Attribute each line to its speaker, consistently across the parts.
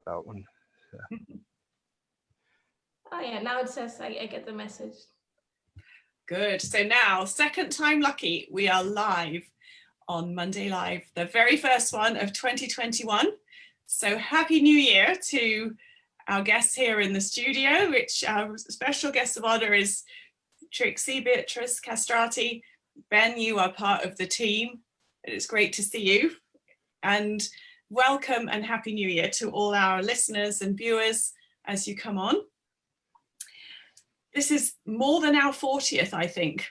Speaker 1: that one. So.
Speaker 2: Oh yeah, now it says I get the message.
Speaker 3: Good. So now, second time lucky, we are live on Monday Live, the very first one of 2021. So happy New Year to our guests here in the studio, which our special guest of honor is Trixie, Beatrice Kastrati. Ben, you are part of the team. It's great to see you. And welcome and happy New Year to all our listeners and viewers as you come on. This is more than our 40th, I think,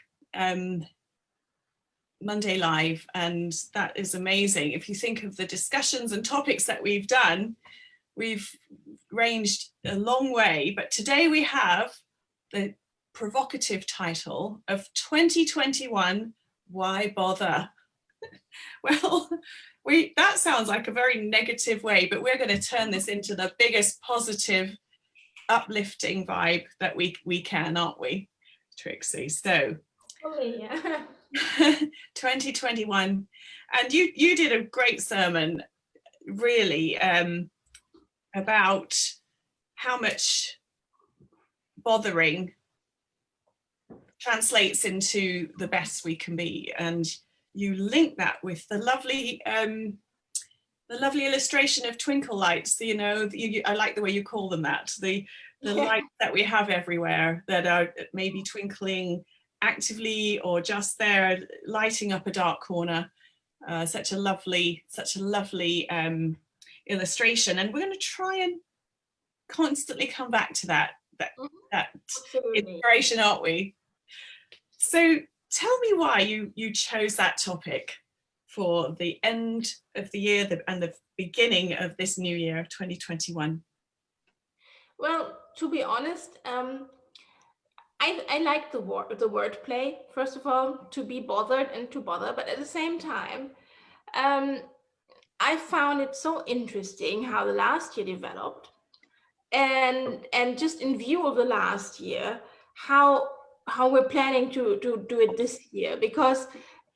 Speaker 3: Monday Live, and that is amazing. If you think of the discussions and topics that we've done, we've ranged a long way, but today we have the provocative title of 2021, Why Bother? Well, that sounds like a very negative way, but we're going to turn this into the biggest positive, uplifting vibe that we can, aren't we, Trixie? So,
Speaker 2: Oh yeah.
Speaker 3: 2021, and you did a great sermon, really, about how much bothering translates into the best we can be, and you link that with the lovely illustration of twinkle lights. You know, I like the way you call them that, the lights that we have everywhere that are maybe twinkling actively or just there lighting up a dark corner. Such a lovely illustration, and we're going to try and constantly come back to that inspiration, aren't we? So tell me why you chose that topic for the end of the year and the beginning of this new year, 2021.
Speaker 2: Well, to be honest, I like the wordplay, first of all, to be bothered and to bother, but at the same time, I found it so interesting how the last year developed, and just in view of the last year, how we're planning to do it this year. Because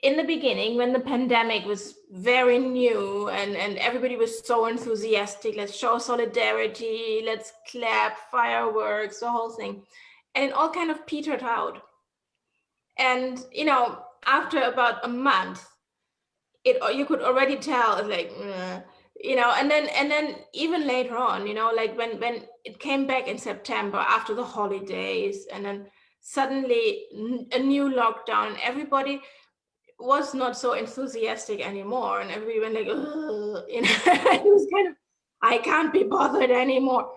Speaker 2: in the beginning, when the pandemic was very new and everybody was so enthusiastic, let's show solidarity, let's clap, fireworks, the whole thing, and it all kind of petered out. And after about a month, you could already tell, like, and then even later on, like when it came back in September after the holidays, and then suddenly a new lockdown, and everybody was not so enthusiastic anymore, and everybody went like, it was kind of, I can't be bothered anymore,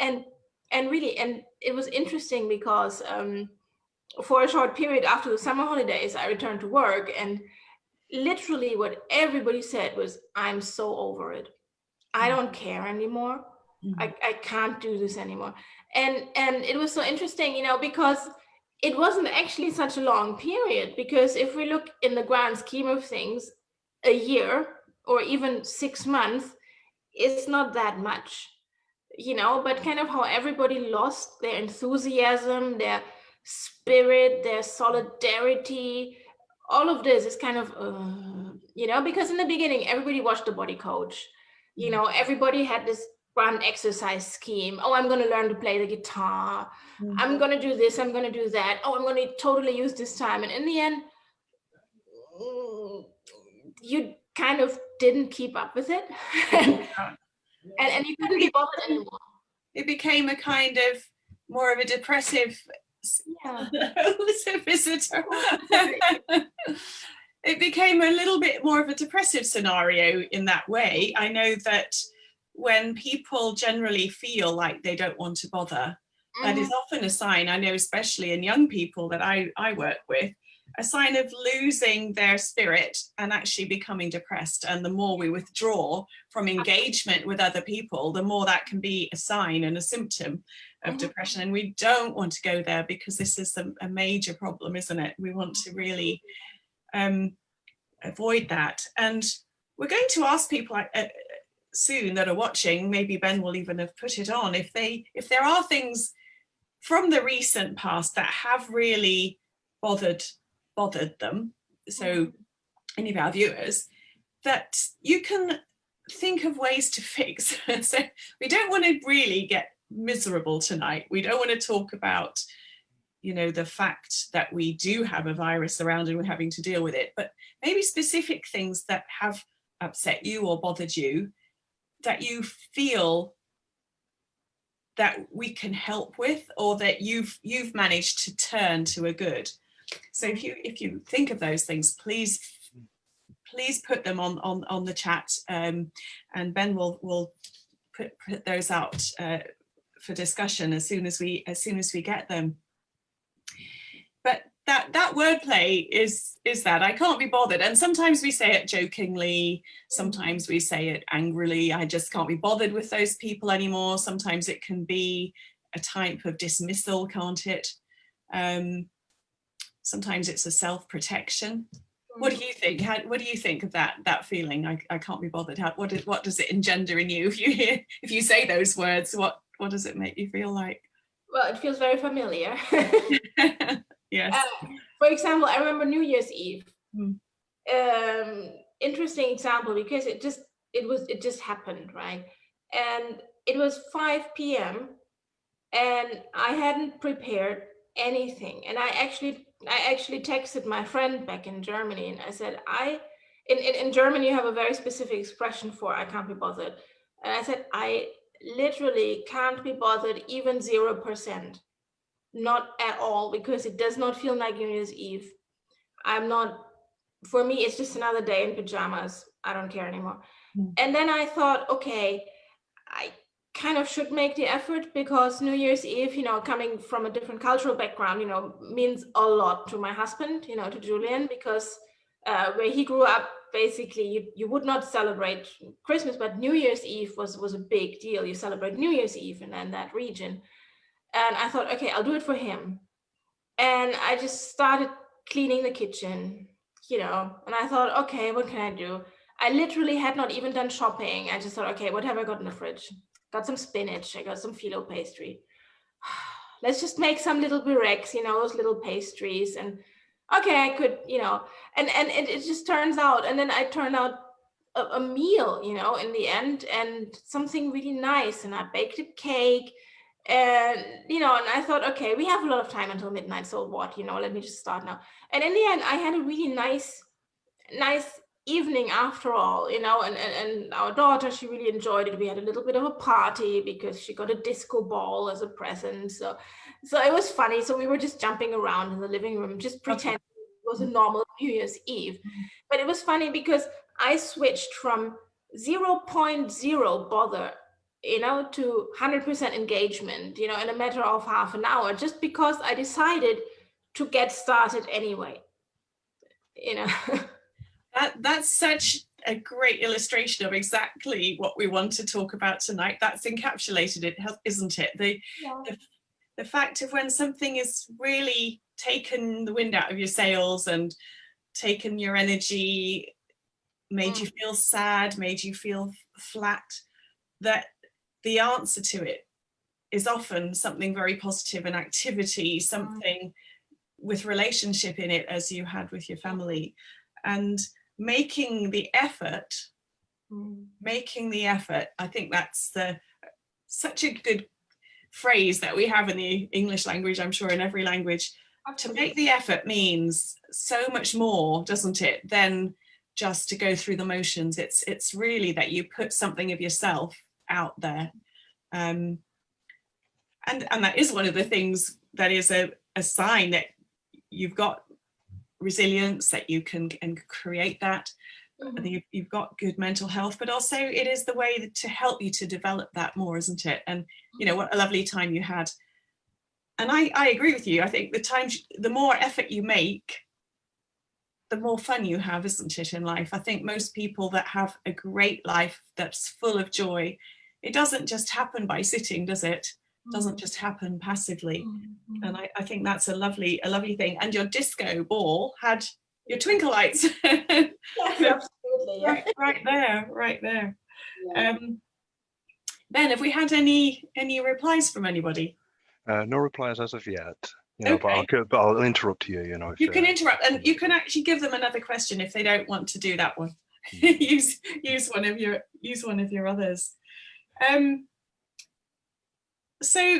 Speaker 2: and it was interesting because for a short period after the summer holidays, I returned to work, and literally what everybody said was, I'm so over it. I don't care anymore. I can't do this anymore. And it was so interesting, because it wasn't actually such a long period, because if we look in the grand scheme of things, a year or even 6 months, it's not that much, but kind of how everybody lost their enthusiasm, their spirit, their solidarity, all of this is kind of, because in the beginning, everybody watched the body coach, everybody had this grand exercise scheme. Oh, I'm going to learn to play the guitar. I'm going to do this. I'm going to do that. Oh, I'm going to totally use this time. And in the end, you kind of didn't keep up with it. and you couldn't be bothered anymore.
Speaker 3: It became a kind of more of a depressive visitor. It became a little bit more of a depressive scenario in that way. I know that when people generally feel like they don't want to bother, that is often a sign, I know especially in young people that I work with, a sign of losing their spirit and actually becoming depressed. And the more we withdraw from engagement with other people, the more that can be a sign and a symptom of depression. And we don't want to go there, because this is a major problem, isn't it? We want to really avoid that. And we're going to ask people soon that are watching, maybe Ben will even have put it on, if there are things from the recent past that have really bothered them, so any of our viewers, that you can think of ways to fix. So we don't want to really get miserable tonight. We don't want to talk about, you know, the fact that we do have a virus around and we're having to deal with it, but maybe specific things that have upset you or bothered you that you feel that we can help with, or that you've managed to turn to a good. So if you think of those things, please put them on the chat, and Ben will put those out for discussion as soon as we get them. But that wordplay is that I can't be bothered, and sometimes we say it jokingly, sometimes we say it angrily. I just can't be bothered with those people anymore. Sometimes it can be a type of dismissal, can't it? Sometimes it's a self-protection. What do you think? What do you think of that feeling? I can't be bothered. What does it engender in you if you say those words? What does it make you feel like?
Speaker 2: Well, it feels very familiar.
Speaker 3: Yes.
Speaker 2: For example, I remember New Year's Eve. Interesting example, because it just happened, right? And it was 5 p.m. and I hadn't prepared anything. And I actually texted my friend back in Germany, and I said, in Germany you have a very specific expression for I can't be bothered. And I said, I literally can't be bothered, even 0%. Not at all, because it does not feel like New Year's Eve. For me, it's just another day in pajamas. I don't care anymore. And then I thought, okay, I kind of should make the effort, because New Year's Eve, you know, coming from a different cultural background, you know, means a lot to my husband, you know, to Julian, because where he grew up, basically you would not celebrate Christmas, but New Year's Eve was a big deal. You celebrate New Year's Eve in that region. And I thought, okay, I'll do it for him. And I just started cleaning the kitchen, you know, and I thought, okay, what can I do? I literally had not even done shopping. I just thought, okay, what have I got in the fridge? Got some spinach, I got some phyllo pastry. Let's just make some little bireks, you know, those little pastries. And okay, I could, you know, and it just turns out, and then I turned out a meal, you know, in the end, and something really nice. And I baked a cake. And, you know, and I thought, okay, we have a lot of time until midnight, so what, you know, let me just start now. And in the end, I had a really nice evening after all, you know, and our daughter, she really enjoyed it. We had a little bit of a party because she got a disco ball as a present. So it was funny. So we were just jumping around in the living room, just pretending it was a normal New Year's Eve. But it was funny because I switched from 0.0 bother, you know, to 100% engagement, you know, in a matter of half an hour, just because I decided to get started anyway, you know.
Speaker 3: That's such a great illustration of exactly what we want to talk about tonight. That's encapsulated it, isn't it? The fact of when something is really taken the wind out of your sails and taken your energy, made you feel sad, made you feel flat, that the answer to it is often something very positive, an activity, something with relationship in it, as you had with your family. And making the effort, I think that's such a good phrase that we have in the English language, I'm sure in every language. Absolutely. To make the effort means so much more, doesn't it, than just to go through the motions. It's really that you put something of yourself out there. And that is one of the things that is a sign that you've got resilience, that you can create that, you've got good mental health, but also it is the way to help you to develop that more, isn't it? And you know, what a lovely time you had. And I agree with you. I think the more effort you make, the more fun you have, isn't it, in life? I think most people that have a great life that's full of joy, it doesn't just happen by sitting, does it? It doesn't just happen passively. And I think that's a lovely thing. And your disco ball had your twinkle lights. Yes, absolutely. Yeah. Right there. Yeah. Ben, have we had any replies from anybody?
Speaker 1: No replies as of yet. You know, okay. but I'll interrupt you. You know,
Speaker 3: you can interrupt, and you can actually give them another question if they don't want to do that one. use one of your others. So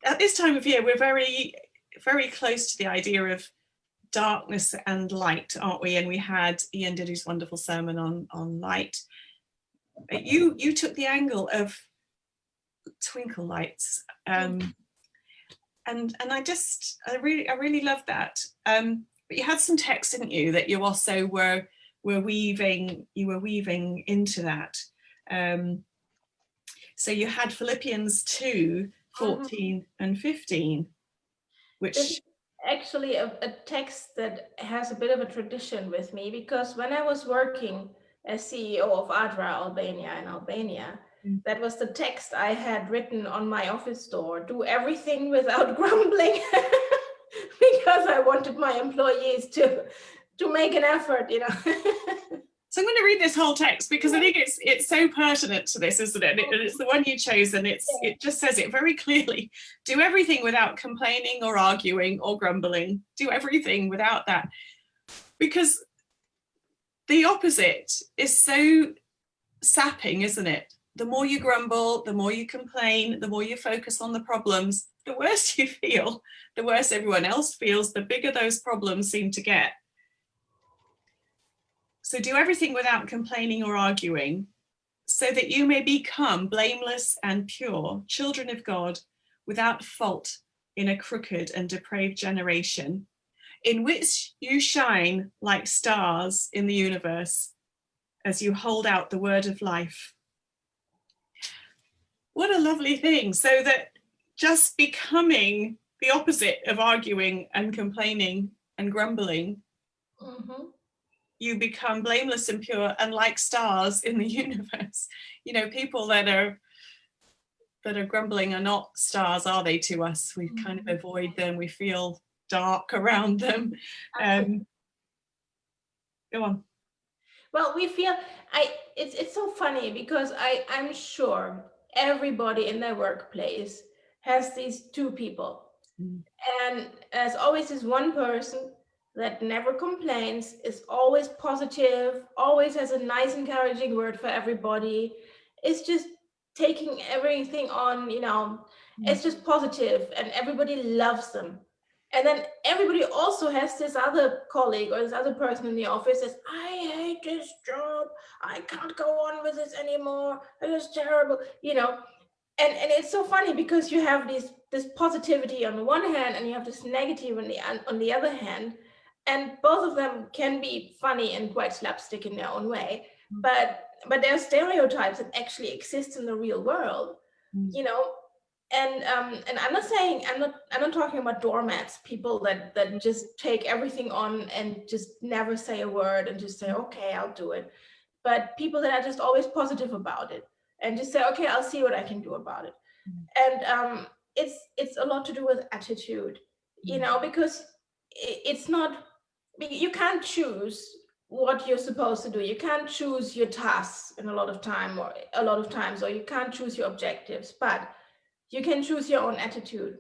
Speaker 3: at this time of year, we're very, very close to the idea of darkness and light, aren't we? And we had Ian did his wonderful sermon on light. You took the angle of twinkle lights, and I really love that. But you had some text, didn't you, that you also were weaving into that. So you had Philippians 2:14 and 15, which
Speaker 2: is actually a text that has a bit of a tradition with me, because when I was working as CEO of ADRA Albania in Albania, that was the text I had written on my office door: do everything without grumbling, because I wanted my employees to make an effort, you know.
Speaker 3: So I'm going to read this whole text because I think it's so pertinent to this, isn't it? It's the one you chose, and it just says it very clearly. Do everything without complaining or arguing or grumbling. Do everything without that. Because the opposite is so sapping, isn't it? The more you grumble, the more you complain, the more you focus on the problems, the worse you feel, the worse everyone else feels, the bigger those problems seem to get. So do everything without complaining or arguing, so that you may become blameless and pure, children of God, without fault in a crooked and depraved generation, in which you shine like stars in the universe as you hold out the word of life. What a lovely thing. So that just becoming the opposite of arguing and complaining and grumbling, you become blameless and pure and like stars in the universe. You know, people that are grumbling are not stars, are they, to us? We kind of avoid them. We feel dark around them. Go on.
Speaker 2: Well, we feel, it's so funny, because I'm sure everybody in their workplace has these two people. And there's always this one person that never complains, is always positive, always has a nice encouraging word for everybody. It's just taking everything on, you know, it's just positive, and everybody loves them. And then everybody also has this other colleague or this other person in the office that says, I hate this job, I can't go on with this anymore, it is terrible, you know. And it's so funny, because you have this positivity on the one hand, and you have this negative on the other hand, and both of them can be funny and quite slapstick in their own way. But there are stereotypes that actually exist in the real world, you know. And I'm not talking about doormats, people that just take everything on and just never say a word and just say, okay, I'll do it. But people that are just always positive about it and just say, okay, I'll see what I can do about it. And it's a lot to do with attitude, you know, because it's not, you can't choose what you're supposed to do. You can't choose your tasks a lot of times, or you can't choose your objectives, but you can choose your own attitude.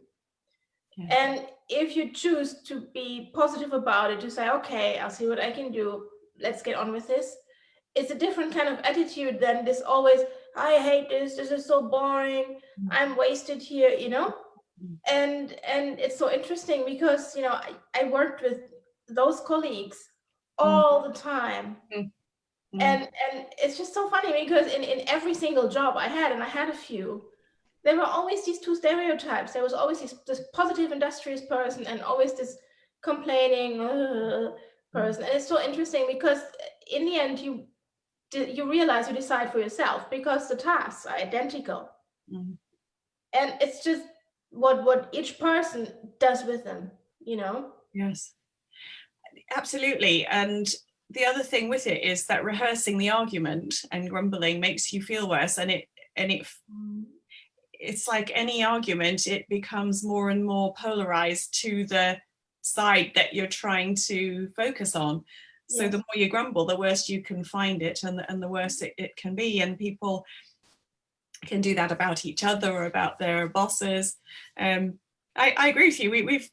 Speaker 2: Yeah. And if you choose to be positive about it, to say, okay, I'll see what I can do, let's get on with this, it's a different kind of attitude than this always, I hate this is so boring, I'm wasted here, you know. And it's so interesting, because, you know, I worked with those colleagues all the time. And it's just so funny, because in every single job I had, and I had a few, there were always these two stereotypes. There was always this positive, industrious person, and always this complaining person. And it's so interesting, because in the end, you realize, you decide for yourself, because the tasks are identical. And it's just what each person does with them, you know? Yes,
Speaker 3: absolutely. And the other thing with it is that rehearsing the argument and grumbling makes you feel worse. And it's like any argument, it becomes more and more polarized to the side that you're trying to focus on. So yes. The more you grumble, the worse you can find it, and the worse it can be. And people can do that about each other or about their bosses. I agree with you. We've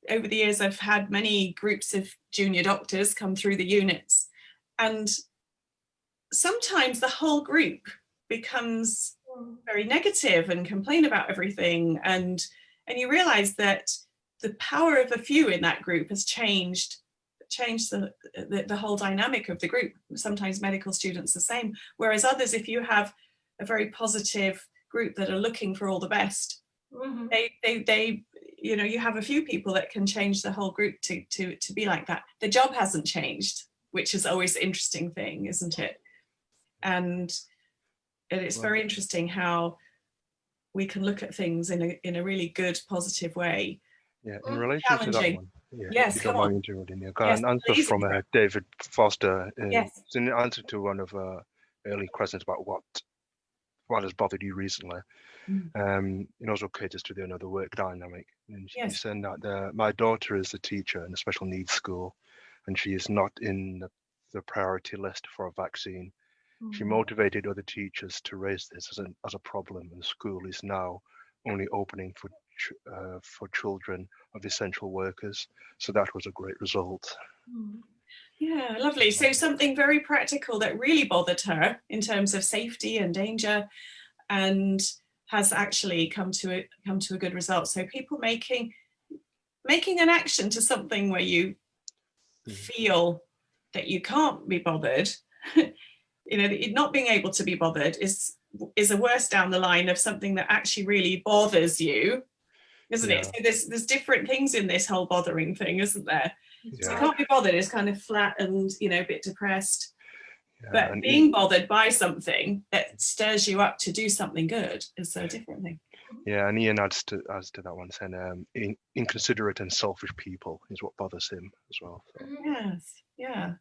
Speaker 3: over the years, I've had many groups of junior doctors come through the units, And sometimes the whole group becomes very negative and complain about everything, and you realize that the power of a few in that group has changed the whole dynamic of the group. Sometimes medical students the same, whereas others, if you have a very positive group that are looking for all the best, they you know, you have a few people that can change the whole group to be like that. The job hasn't changed, which is always an interesting thing, isn't it? And it's very interesting how we can look at things in a really good, positive way.
Speaker 1: Yeah, in relation to that one. Yeah,
Speaker 3: yes,
Speaker 1: if you don't mind interrupting, got
Speaker 3: yes,
Speaker 1: an answer
Speaker 3: please.
Speaker 1: from David Foster.
Speaker 3: Yes.
Speaker 1: It's in answer to one of early questions about what has bothered you recently. And also caters to the work dynamic. And she said that my daughter is a teacher in a special needs school, and she is not in the priority list for a vaccine. She motivated other teachers to raise this as a problem, and the school is now only opening for children of essential workers. So that was a great result.
Speaker 3: Yeah, lovely. So something very practical that really bothered her in terms of safety and danger, and has actually come to a good result. So people making an action to something where you feel that you can't be bothered, you know, not being able to be bothered is a worse down the line of something that actually really bothers you, isn't it? So there's different things in this whole bothering thing, isn't there? So you can't be bothered is kind of flat and, you know, a bit depressed. But being bothered by something that stirs you up to do something good is a different thing.
Speaker 1: Yeah, and Ian adds to that one, saying inconsiderate and selfish people is what bothers him as well. So.
Speaker 3: Yes, yeah.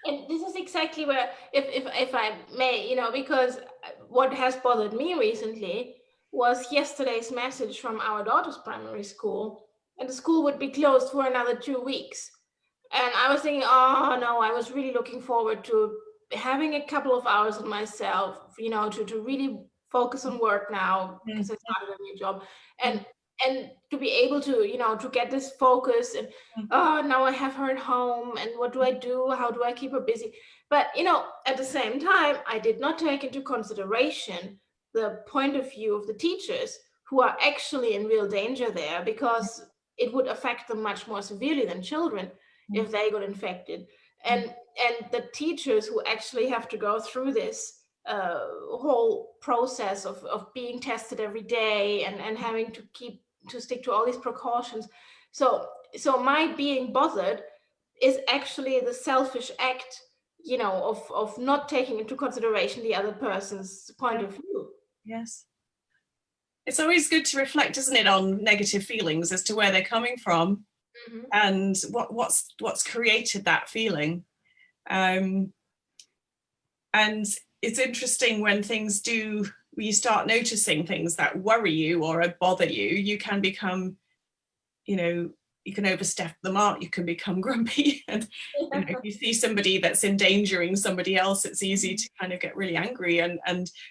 Speaker 2: And this is exactly where, if I may, you know, because what has bothered me recently was yesterday's message from our daughter's primary school, and the school would be closed for another 2 weeks. And I was thinking, oh no, I was really looking forward to having a couple of hours of myself, you know, to really focus on work now, because I started a new job, and to be able to, you know, to get this focus, and now I have her at home, and what do I do? How do I keep her busy? But, you know, at the same time, I did not take into consideration the point of view of the teachers who are actually in real danger there, because it would affect them much more severely than children if they got infected. And the teachers who actually have to go through this whole process of being tested every day and having to stick to all these precautions. So my being bothered is actually the selfish act, you know, of not taking into consideration the other person's point of view.
Speaker 3: Yes. It's always good to reflect, isn't it, on negative feelings as to where they're coming from, and what's created that feeling. And it's interesting when you start noticing things that worry you or bother you, you can become, you know, you can overstep the mark, you can become grumpy, and you know, if you see somebody that's endangering somebody else, it's easy to kind of get really angry,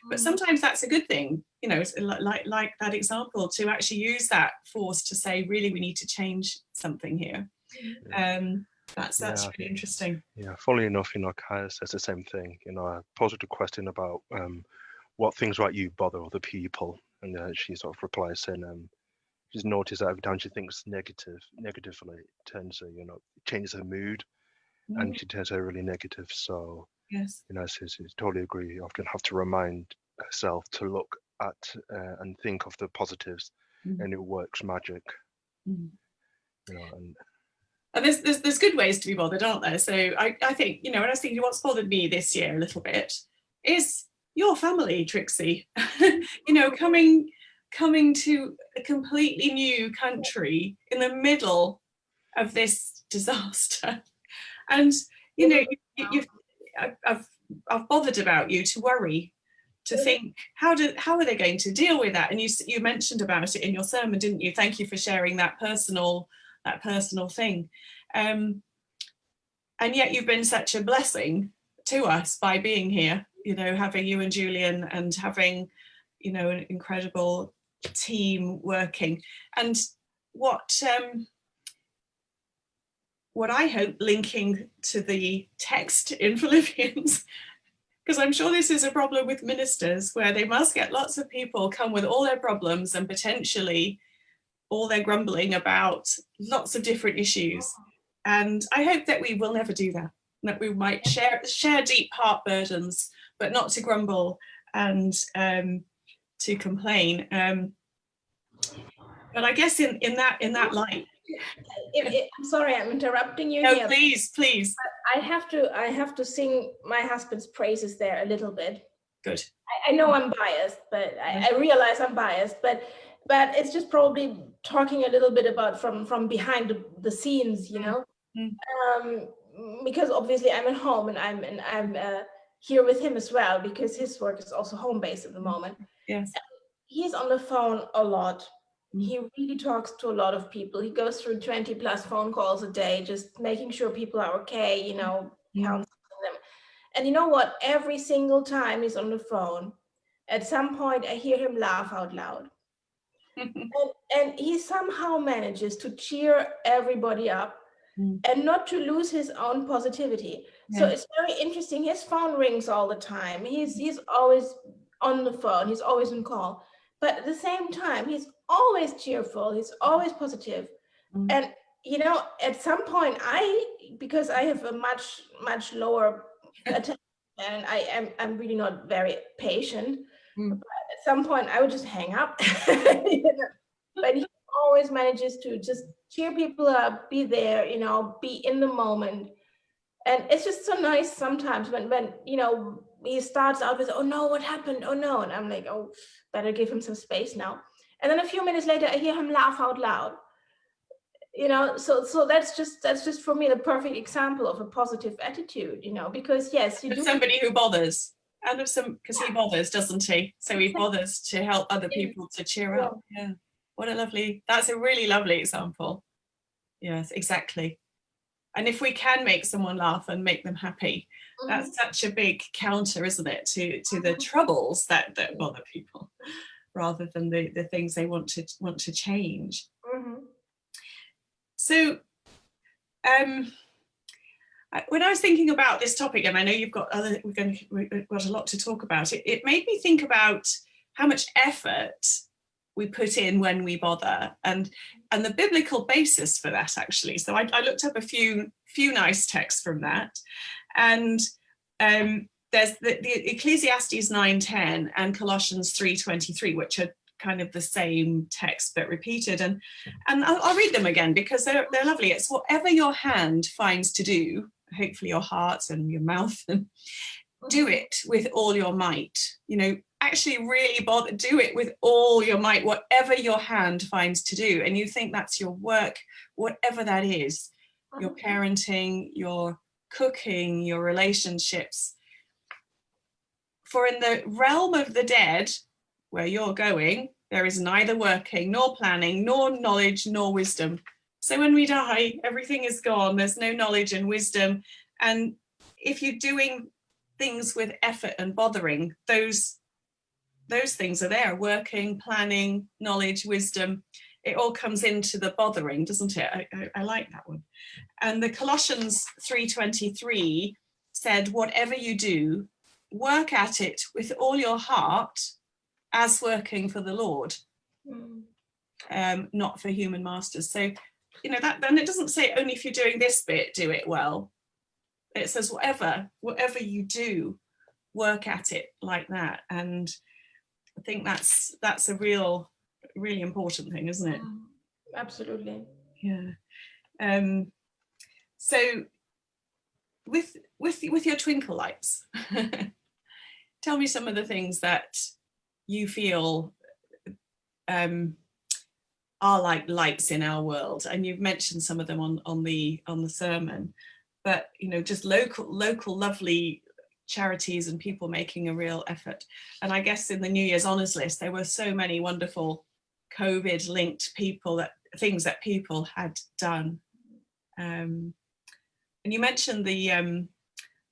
Speaker 3: but sometimes that's a good thing, you know, like that example, to actually use that force to say, really, we need to change something here. That's really interesting.
Speaker 1: Yeah, funnily enough, you know, Kaya says the same thing. You know, I posed a question about what things about you bother other people, and she sort of replies saying she's noticed that every time she thinks negatively, it turns her, you know, it changes her mood, and she turns her really negative. So
Speaker 3: yes,
Speaker 1: you know, I totally agree. You often have to remind herself to look at and think of the positives, and it works magic. You know,
Speaker 3: and there's good ways to be bothered, aren't there? So I think, you know, when I was thinking what's bothered me this year a little bit is your family, Trixie. You know, coming to a completely new country in the middle of this disaster, and you know, I've bothered about you, to worry, to think how are they going to deal with that? And you mentioned about it in your sermon, didn't you? Thank you for sharing that personal thing. And yet you've been such a blessing to us by being here, you know, having you and Julian, and having, you know, an incredible team working. And what what I hope, linking to the text in Philippians, because I'm sure this is a problem with ministers, where they must get lots of people come with all their problems and potentially all their grumbling about lots of different issues. And I hope that we will never do that, that we might share deep heart burdens, but not to grumble and to complain. But I guess in that light.
Speaker 2: I'm sorry, I'm interrupting you.
Speaker 3: No,
Speaker 2: here.
Speaker 3: please.
Speaker 2: I have to sing my husband's praises there a little bit.
Speaker 3: Good.
Speaker 2: I know I'm biased, but I realize I'm biased, but it's just probably talking a little bit about from behind the scenes, you know, because obviously I'm at home and I'm here with him as well, because his work is also home-based at the moment.
Speaker 3: Yes.
Speaker 2: He's on the phone a lot. He really talks to a lot of people. He goes through 20 plus phone calls a day, just making sure people are okay, you know, counseling them. And you know what? Every single time he's on the phone, at some point I hear him laugh out loud. and he somehow manages to cheer everybody up and not to lose his own positivity. So it's very interesting. His phone rings all the time. He's always on the phone. He's always on call. But at the same time, he's always cheerful. He's always positive. And, you know, at some point because I have a much lower attention and I'm really not very patient. But at some point I would just hang up. You know? But he always manages to just cheer people up, be there, you know, be in the moment. And it's just so nice sometimes when you know, he starts out with, oh no, what happened? Oh no. And I'm like, oh, better give him some space now. And then a few minutes later, I hear him laugh out loud. You know, so that's just for me the perfect example of a positive attitude, you know, because yes, you do
Speaker 3: somebody who bothers, and of some, because he bothers, doesn't he? So he bothers to help other people to cheer up. Yeah. What a lovely, that's a really lovely example. Yes, exactly. And if we can make someone laugh and make them happy, that's such a big counter, isn't it, to the troubles that bother people, rather than the things they want to change. So when I was thinking about this topic, and I know you've got we've got a lot to talk about, it made me think about how much effort we put in when we bother, and the biblical basis for that, actually. So I looked up a few nice texts from that, and there's the Ecclesiastes 9:10 and Colossians 3:23, which are kind of the same text but repeated, and I'll read them again because they're lovely. It's whatever your hand finds to do, hopefully your heart and your mouth, and do it with all your might. You know, actually really do it with all your might, whatever your hand finds to do. And you think that's your work, whatever that is, your parenting, your cooking, your relationships. For in the realm of the dead, where you're going, there is neither working, nor planning, nor knowledge, nor wisdom. So when we die, everything is gone. There's no knowledge and wisdom. And if you're doing things with effort and bothering, those things are there: working, planning, knowledge, wisdom. It all comes into the bothering, doesn't it? I like that one. And the Colossians 3:23 said, whatever you do, work at it with all your heart, as working for the Lord, not for human masters. So, you know, that then it doesn't say only if you're doing this bit, do it well. It says whatever you do, work at it like that. And I think that's a really important thing, isn't it?
Speaker 2: Absolutely.
Speaker 3: Yeah. So with your twinkle lights, tell me some of the things that you feel are like lights in our world, and you've mentioned some of them on the sermon, but you know, just local lovely charities and people making a real effort. And I guess in the New Year's Honours List there were so many wonderful COVID linked things that people had done, and you mentioned the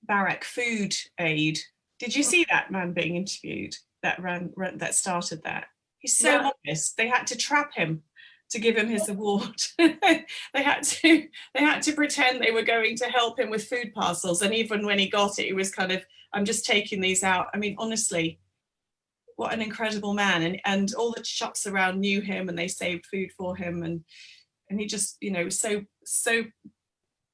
Speaker 3: Barrack Food Aid. Did you see that man being interviewed that started that? He's so honest. They had to trap him to give him his award. they had to pretend they were going to help him with food parcels, and even when he got it, he was kind of, I'm just taking these out. I mean, honestly, what an incredible man. And all the shops around knew him, and they saved food for him, and he just, you know, so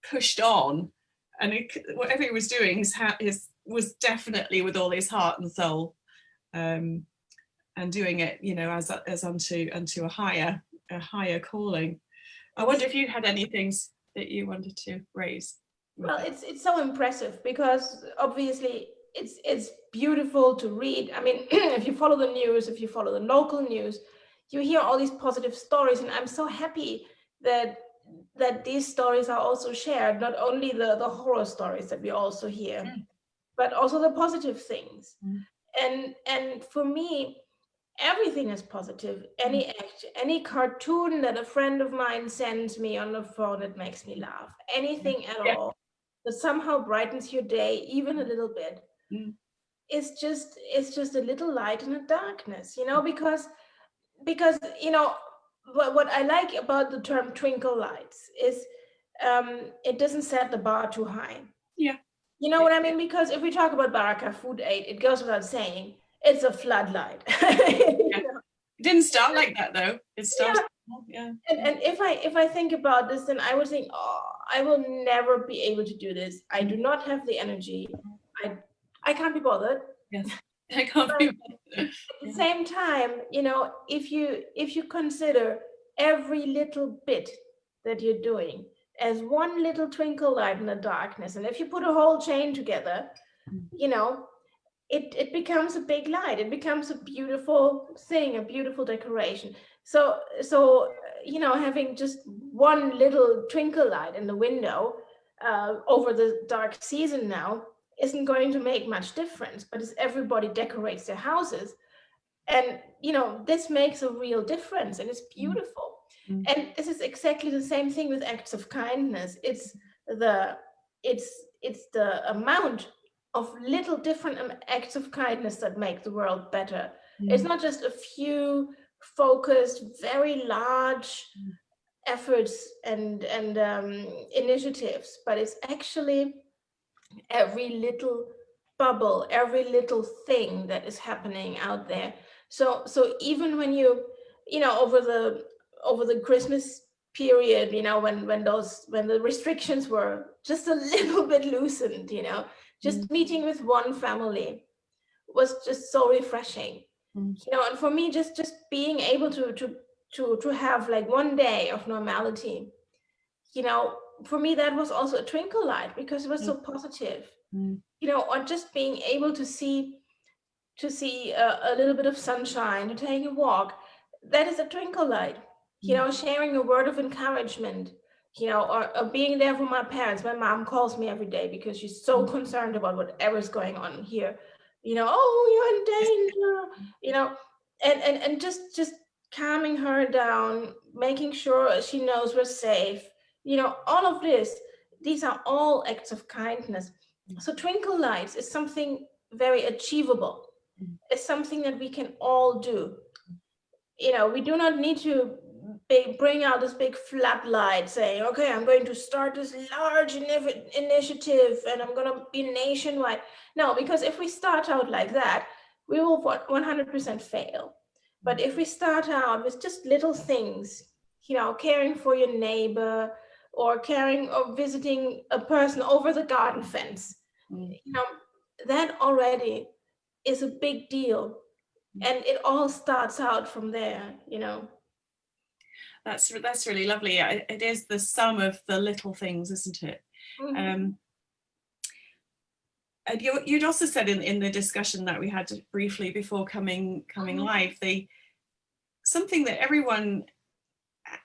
Speaker 3: pushed on, and whatever he was doing, his was definitely with all his heart and soul, and doing it, you know, as unto a higher calling. I wonder if you had any things that you wanted to raise.
Speaker 2: Well, it's so impressive, because obviously it's beautiful to read. I mean, if you follow the news, if you follow the local news, you hear all these positive stories, and I'm so happy that these stories are also shared, not only the horror stories that we also hear, but also the positive things. And for me, everything is positive. Any act, any cartoon that a friend of mine sends me on the phone, it makes me laugh. Anything at all that somehow brightens your day, even a little bit. It's just a little light in the darkness, you know, because you know, what I like about the term twinkle lights is it doesn't set the bar too high.
Speaker 3: Yeah.
Speaker 2: You know what I mean? Because if we talk about Baraka Food Aid, it goes without saying, it's a floodlight.
Speaker 3: It didn't start like that though. It started. Yeah.
Speaker 2: And if I think about this, then I would think, oh, I will never be able to do this. I do not have the energy. I can't be bothered.
Speaker 3: Yes. I can't be bothered.
Speaker 2: At the same time, you know, if you consider every little bit that you're doing as one little twinkle light in the darkness, and if you put a whole chain together, you know, it becomes a big light. It becomes a beautiful thing, a beautiful decoration. So you know, having just one little twinkle light in the window over the dark season now isn't going to make much difference. But as everybody decorates their houses, and you know, this makes a real difference, and it's beautiful. And this is exactly the same thing with acts of kindness. It's the amount of little different acts of kindness that make the world better. It's not just a few focused, very large efforts and initiatives, but it's actually every little bubble, every little thing that is happening out there. So even when you know, over the Christmas period, you know, when the restrictions were just a little bit loosened, you know, just meeting with one family was just so refreshing. You know, and for me, just being able to have like one day of normality, you know, for me that was also a twinkle light, because it was so positive. You know, or just being able to see a little bit of sunshine, to take a walk, that is a twinkle light. You know, sharing a word of encouragement, you know, or being there for my parents. My mom calls me every day because she's so concerned about whatever's going on here. You know, oh, you're in danger, you know, and just calming her down, making sure she knows we're safe. You know, all of this, these are all acts of kindness. So twinkle lights is something very achievable. It's something that we can all do. You know, we do not need to bring out this big floodlight saying, okay, I'm going to start this large initiative and I'm going to be nationwide. No, because if we start out like that, we will 100% fail. But if we start out with just little things, you know, caring for your neighbor, or caring or visiting a person over the garden fence, you know, that already is a big deal. And it all starts out from there, you know.
Speaker 3: That's really lovely. It is the sum of the little things, isn't it? And you'd also said in the discussion that we had briefly before coming live, something that everyone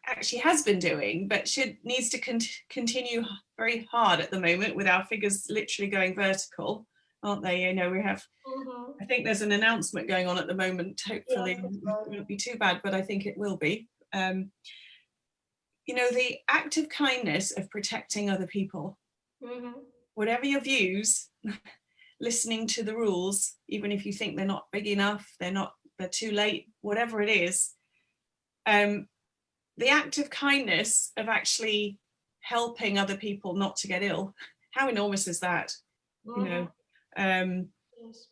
Speaker 3: actually has been doing, but needs to continue very hard at the moment, with our figures literally going vertical, aren't they? You know, we have, I think there's an announcement going on at the moment. Hopefully it won't be too bad, but I think it will be. You know, the act of kindness of protecting other people, whatever your views, listening to the rules, even if you think they're not big enough, they're too late, whatever it is, the act of kindness of actually helping other people not to get ill, how enormous is that? You know,
Speaker 2: Yes.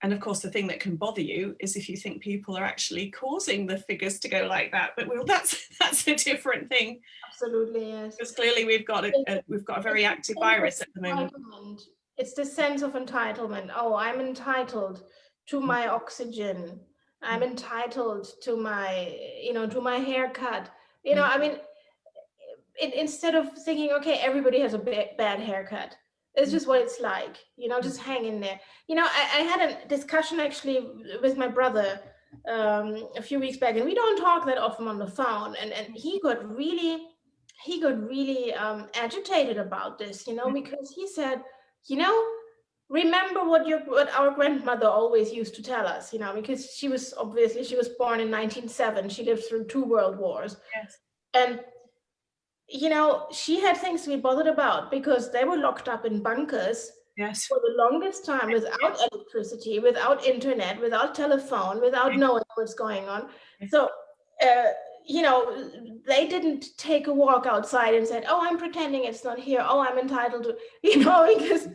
Speaker 3: and of course the thing that can bother you is if you think people are actually causing the figures to go like that, but well, that's a different thing.
Speaker 2: Absolutely, yes.
Speaker 3: Because clearly we've got a very active virus at the moment.
Speaker 2: It's the sense of entitlement. Oh, I'm entitled to my oxygen. I'm entitled to my, to my haircut. I mean, instead of thinking, okay, everybody has a bad haircut. It's just what it's like, just hang in there. I had a discussion actually with my brother a few weeks back, and we don't talk that often on the phone. And he got really agitated about this, because he said, remember what our grandmother always used to tell us, because she was born in 1907. She lived through 2 world wars.
Speaker 3: Yes.
Speaker 2: And she had things to be bothered about because they were locked up in bunkers for the longest time without electricity, without internet, without telephone, without knowing what's going on. So, they didn't take a walk outside and said, oh, I'm pretending it's not here. Oh, I'm entitled to, because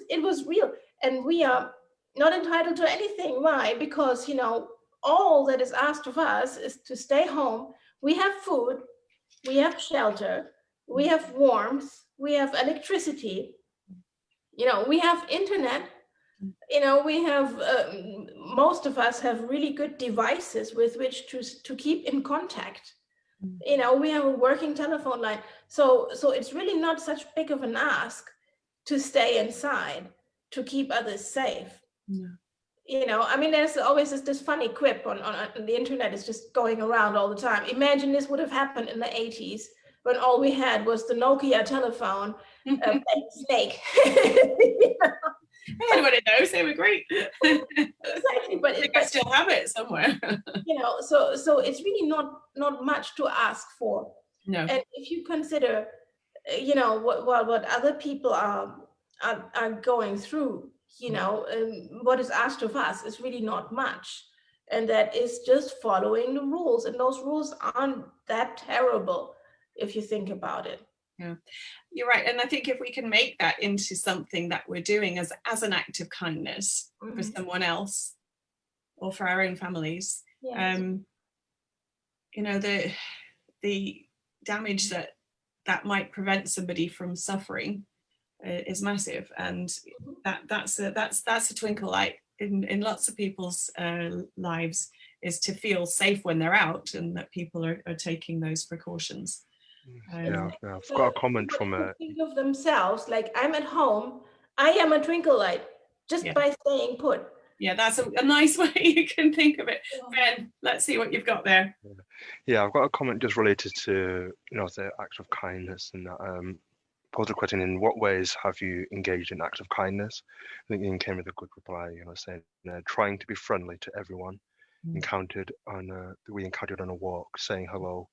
Speaker 2: it was real. And we are not entitled to anything. Why? Because, all that is asked of us is to stay home. We have food. We have shelter, we have warmth, we have electricity, we have internet, we have, most of us have really good devices with which to keep in contact. We have a working telephone line. So it's really not such big of an ask to stay inside, to keep others safe.
Speaker 3: Yeah.
Speaker 2: I mean, there's always this funny quip on the internet is just going around all the time. Imagine this would have happened in the 80s when all we had was the Nokia telephone, Snake.
Speaker 3: I had one of those, they were great.
Speaker 2: Exactly, but
Speaker 3: I still have it somewhere.
Speaker 2: So it's really not much to ask for.
Speaker 3: No.
Speaker 2: And if you consider, what other people are going through, what is asked of us is really not much. And that is just following the rules. And those rules aren't that terrible if you think about it.
Speaker 3: Yeah, you're right. And I think if we can make that into something that we're doing as an act of kindness for someone else or for our own families,
Speaker 2: Yes.
Speaker 3: The damage that might prevent somebody from suffering is massive, and that's a twinkle light in lots of people's lives, is to feel safe when they're out and that people are taking those precautions.
Speaker 1: Yeah, I've got a comment from
Speaker 2: think of themselves like, I'm at home, I am a twinkle light just by staying put.
Speaker 3: Yeah, that's a nice way you can think of it. Ben, let's see what you've got there.
Speaker 1: Yeah, I've got a comment just related to the act of kindness, and that posed a question: in what ways have you engaged in acts of kindness? I think Ian came with a good reply, saying trying to be friendly to everyone we encountered on a walk, saying hello,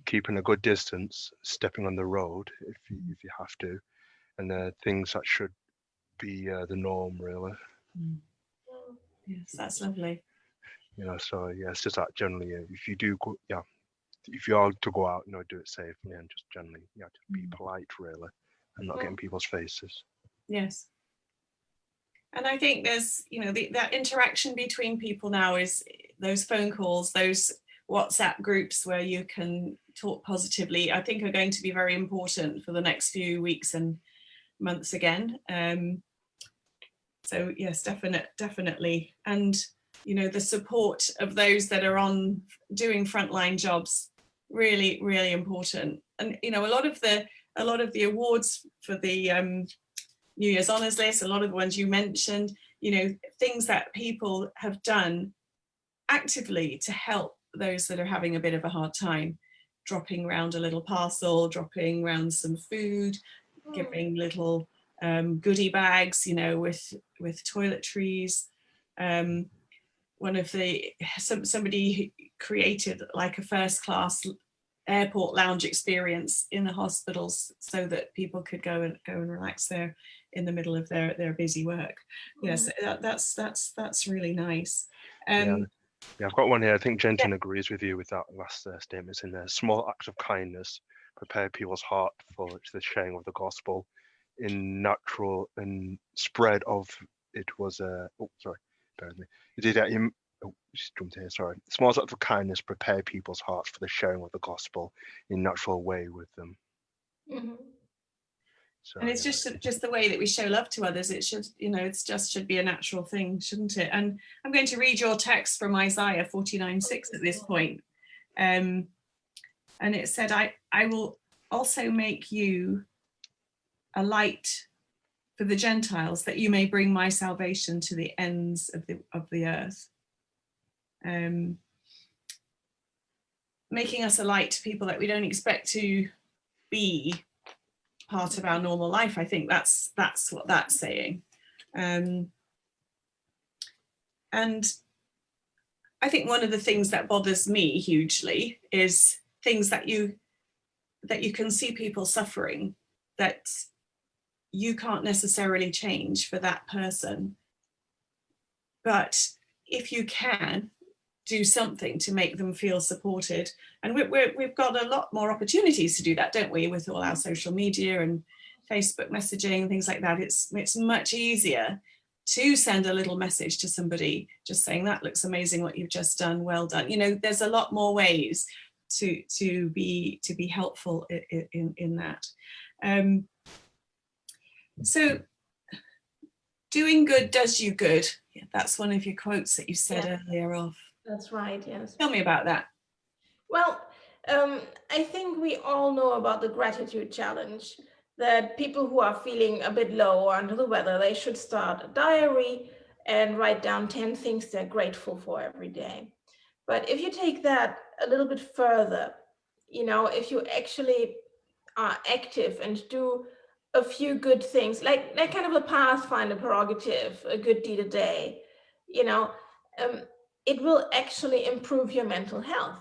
Speaker 1: keeping a good distance, stepping on the road if you have to, and things that should be the norm, really.
Speaker 3: Yes, that's lovely.
Speaker 1: So yeah, it's just that generally, if you do go, if you are to go out, do it safely and just generally, just be polite, really, and not get in people's faces.
Speaker 3: Yes. And I think there's, that interaction between people now is those phone calls, those WhatsApp groups where you can talk positively, I think are going to be very important for the next few weeks and months again. So yes, definitely. And, the support of those that are doing frontline jobs, really, really important. And, a lot of the awards for the New Year's Honours List, a lot of the ones you mentioned, things that people have done actively to help those that are having a bit of a hard time, dropping around a little parcel, dropping around some food, giving little goodie bags, with toiletries. Somebody created like a first class airport lounge experience in the hospitals so that people could go and relax there in the middle of their busy work. Yes, that's really nice.
Speaker 1: Yeah, I've got one here. I think Jensen agrees with you with that last statement in there. Small acts of kindness prepare people's heart for the sharing of the gospel. In natural and spread of it was oh sorry, bear with me. You did that in just jumped here, sorry. Small acts of kindness prepare people's hearts for the sharing of the gospel in natural way with them.
Speaker 2: Mm-hmm.
Speaker 1: So,
Speaker 3: and it's just the way that we show love to others. It should, should be a natural thing, shouldn't it? And I'm going to read your text from Isaiah 49:6 at this point. And it said, I will also make you a light for the Gentiles, that you may bring my salvation to the ends of the earth. Making us a light to people that we don't expect to be part of our normal life. I think that's what that's saying. And I think one of the things that bothers me hugely is things that you can see people suffering that you can't necessarily change for that person. But if you can do something to make them feel supported, and we've got a lot more opportunities to do that, don't we, with all our social media and Facebook messaging and things like that. It's much easier to send a little message to somebody just saying, that looks amazing what you've just done, well done. There's a lot more ways to be helpful in that. So doing good does you good. Yeah, that's one of your quotes that you said earlier off.
Speaker 2: That's right, yes.
Speaker 3: Tell me about that.
Speaker 2: Well, I think we all know about the gratitude challenge, that people who are feeling a bit low or under the weather, they should start a diary and write down 10 things they're grateful for every day. But if you take that a little bit further, if you actually are active and do a few good things, like kind of a Pathfinder prerogative, a good deed a day, it will actually improve your mental health.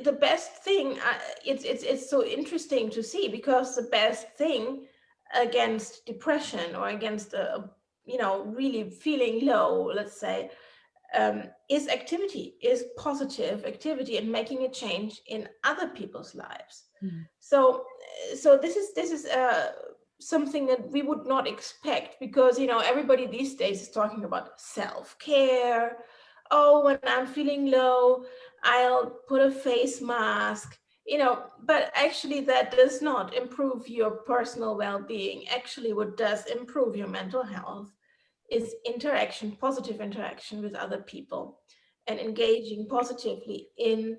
Speaker 2: The best thing, it's so interesting to see, because the best thing against depression or against really feeling low, let's say, is activity, is positive activity and making a change in other people's lives.
Speaker 3: Mm.
Speaker 2: So this is something that we would not expect, because everybody these days is talking about self-care. Oh, when I'm feeling low, I'll put a face mask, but actually that does not improve your personal well-being. Actually, what does improve your mental health is interaction, positive interaction with other people, and engaging positively in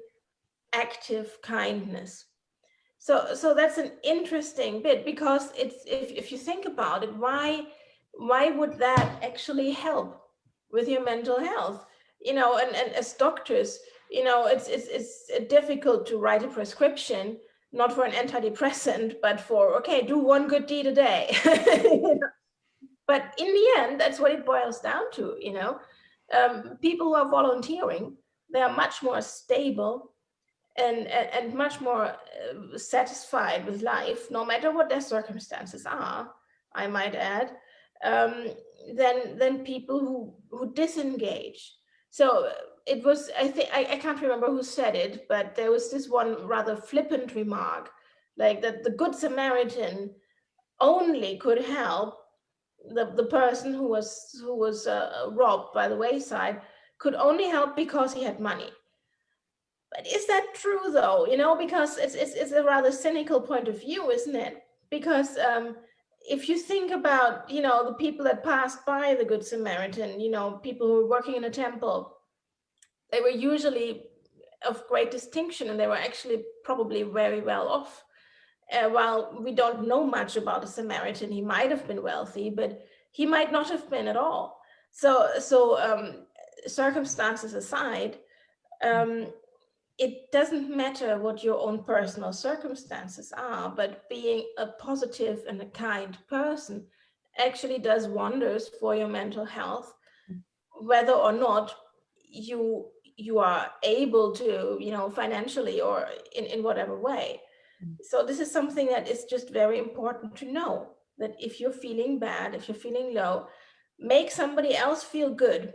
Speaker 2: active kindness. So that's an interesting bit, because it's, if you think about it, why would that actually help with your mental health? And as doctors, it's difficult to write a prescription, not for an antidepressant, but for, okay, do one good deed a day. But in the end, that's what it boils down to. People who are volunteering, they are much more stable and much more satisfied with life, no matter what their circumstances are, I might add, than people who disengage. So it was, I think, I can't remember who said it, but there was this one rather flippant remark, like that the Good Samaritan only could help the person who was robbed by the wayside, could only help because he had money. But is that true though? Because it's a rather cynical point of view, isn't it? Because if you think about, the people that passed by the Good Samaritan, people who were working in a temple, they were usually of great distinction, and they were actually probably very well off. While we don't know much about a Samaritan, he might have been wealthy, but he might not have been at all. So circumstances aside, it doesn't matter what your own personal circumstances are, but being a positive and a kind person actually does wonders for your mental health, whether or not you are able to, financially or in whatever way. So this is something that is just very important to know, that if you're feeling bad, if you're feeling low, make somebody else feel good.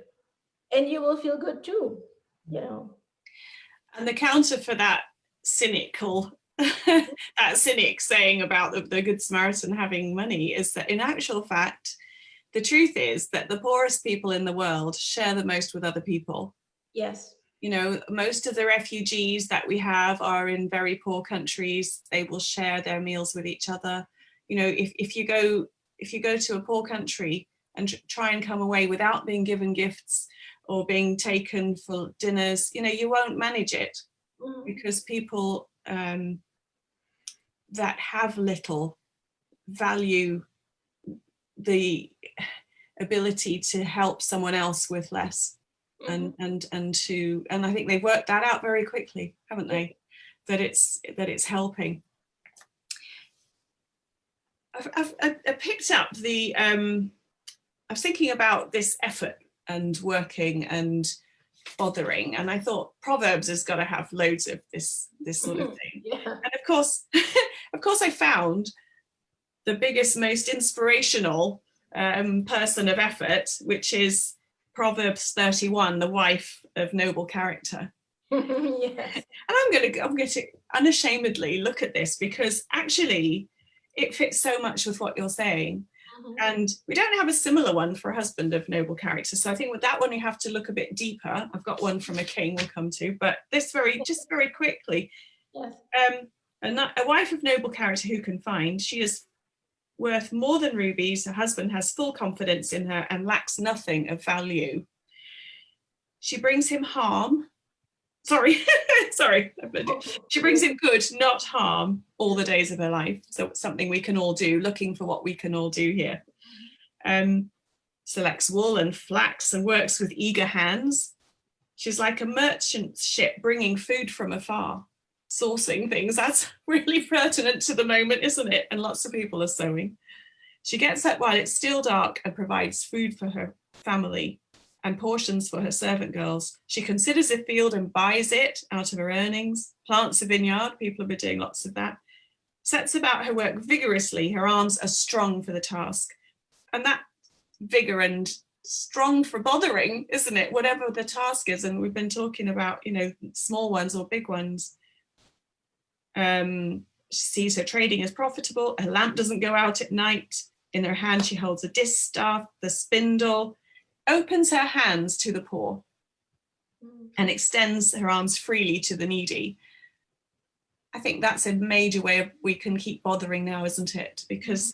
Speaker 2: and you will feel good too, you know.
Speaker 3: And the counter for that cynical, that cynic saying about the Good Samaritan having money is that in actual fact, the truth is that the poorest people in the world share the most with other people.
Speaker 2: Yes.
Speaker 3: You know, most of the refugees that we have are in very poor countries. They will share their meals with each other. You know, if you go to a poor country and try and come away without being given gifts or being taken for dinners, you know, you won't manage it, because people that have little value the ability to help someone else with less. And I think they've worked that out very quickly, haven't they? That it's helping. I picked up the I was thinking about this effort and working and bothering, and I thought Proverbs has got to have loads of this sort of thing. And of course I found the biggest, most inspirational person of effort, which is Proverbs 31, the wife of noble character.
Speaker 2: Yes.
Speaker 3: And I'm going to unashamedly look at this, because actually it fits so much with what you're saying. And we don't have a similar one for a husband of noble character. So I think with that one, you have to look a bit deeper. I've got one from a king we'll come to, but this very quickly.
Speaker 2: Yes.
Speaker 3: A wife of noble character who can find, she is worth more than rubies. Her husband has full confidence in her and lacks nothing of value. She brings him harm. Sorry. She brings him good, not harm, all the days of her life. So it's something we can all do, looking for what we can all do here. Selects wool and flax and works with eager hands. She's like a merchant ship bringing food from afar, sourcing things. That's really pertinent to the moment, isn't it? And lots of people are sewing. She gets up while it's still dark and provides food for her family and portions for her servant girls. She considers a field and buys it out of her earnings, plants a vineyard, people have been doing lots of that, sets about her work vigorously, her arms are strong for the task. And that vigor and strong for bothering, isn't it? Whatever the task is, and we've been talking about, you know, small ones or big ones. She sees her trading as profitable. Her lamp doesn't go out at night. In her hand she holds a distaff, the spindle, opens her hands to the poor and extends her arms freely to the needy. I think that's a major way we can keep bothering now, isn't it? Because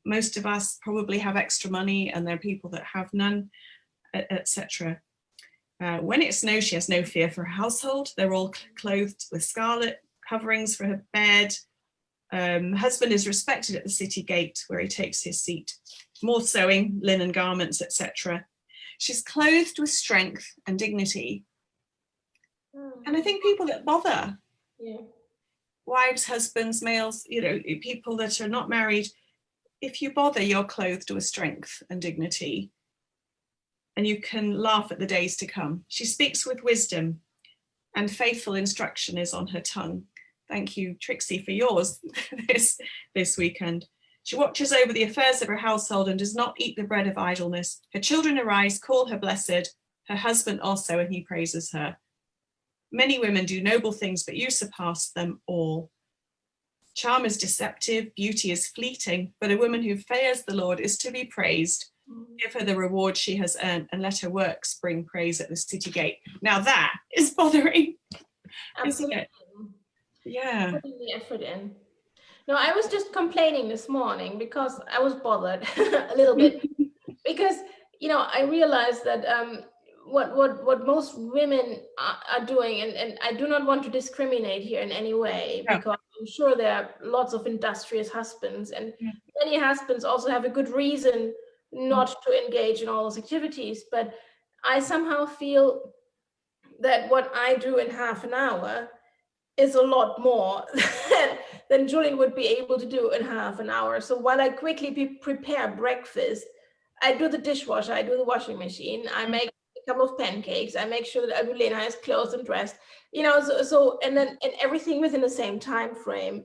Speaker 3: most of us probably have extra money, and there are people that have none, etc. When it snows, she has no fear for her household. They're all clothed with scarlet coverings for her bed. Husband is respected at the city gate where he takes his seat. More sewing, linen garments, etc. She's clothed with strength and dignity. And I think people that bother, wives, husbands, males, you know, people that are not married, if you bother, you're clothed with strength and dignity, and you can laugh at the days to come. She speaks with wisdom, and faithful instruction is on her tongue. Thank you, Trixie, for yours this weekend. She watches over the affairs of her household and does not eat the bread of idleness. Her children arise, call her blessed, her husband also, and he praises her. Many women do noble things, but you surpass them all. Charm is deceptive, beauty is fleeting, but a woman who fears the Lord is to be praised. Give her the reward she has earned, and let her works bring praise at the city gate. Now that is bothering, isn't it? Yeah.
Speaker 2: Putting the effort in. No, I was just complaining this morning because I was bothered a little bit because, you know, I realized that what most women are doing, and I do not want to discriminate here in any way, because I'm sure there are lots of industrious husbands, and many husbands also have a good reason not to engage in all those activities. But I somehow feel that what I do in half an hour is a lot more than Julie would be able to do in half an hour. So while I quickly prepare breakfast, I do the dishwasher, I do the washing machine, I make a couple of pancakes, I make sure that Adulena is clothed and dressed, you know, and everything within the same time frame.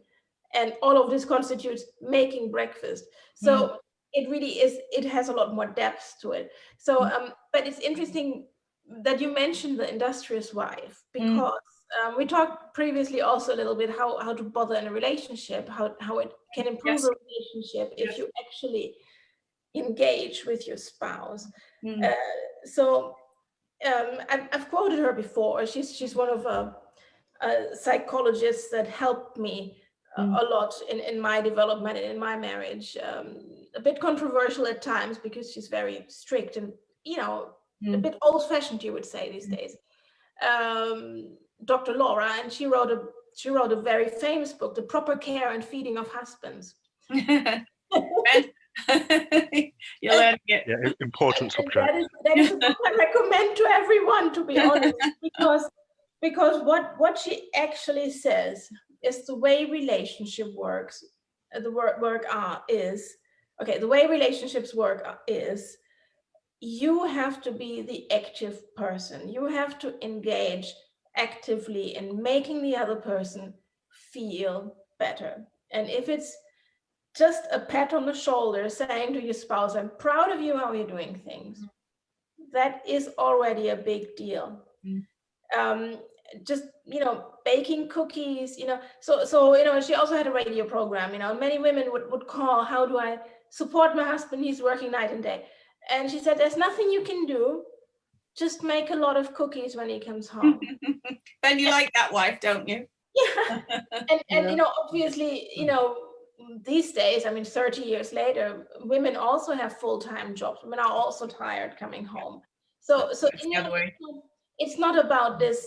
Speaker 2: And all of this constitutes making breakfast. So it really is, it has a lot more depth to it. So, but it's interesting that you mentioned the industrious wife, because we talked previously also a little bit how to bother in a relationship, how it can improve a relationship if you actually engage with your spouse. So I've quoted her before. She's one of psychologists that helped me a lot in my development and in my marriage. A bit controversial at times because she's very strict and, you know, a bit old-fashioned, you would say these days. Dr. Laura, and she wrote a very famous book, The Proper Care and Feeding of Husbands.
Speaker 3: You're learning it.
Speaker 1: Yeah, important subject.
Speaker 2: That is a book I recommend to everyone, to be honest, because what she actually says is the way relationship works. The way relationships work is you have to be the active person. You have to engage actively in making the other person feel better. And if it's just a pat on the shoulder saying to your spouse, I'm proud of you, how you're doing things, that is already a big deal. Just, you know, baking cookies, you know, so you know, she also had a radio program, you know, many women would call, how do I support my husband? He's working night and day. And she said, there's nothing you can do. Just make a lot of cookies when he comes home.
Speaker 3: Then you like that wife, don't you?
Speaker 2: Yeah. And you know, obviously, you know, these days, I mean, 30 years later, women also have full-time jobs. Women are also tired coming home. So you know, it's not about this,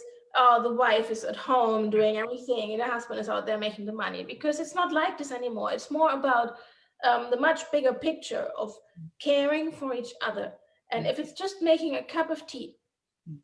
Speaker 2: the wife is at home doing everything and the husband is out there making the money, because it's not like this anymore. It's more about the much bigger picture of caring for each other. And if it's just making a cup of tea,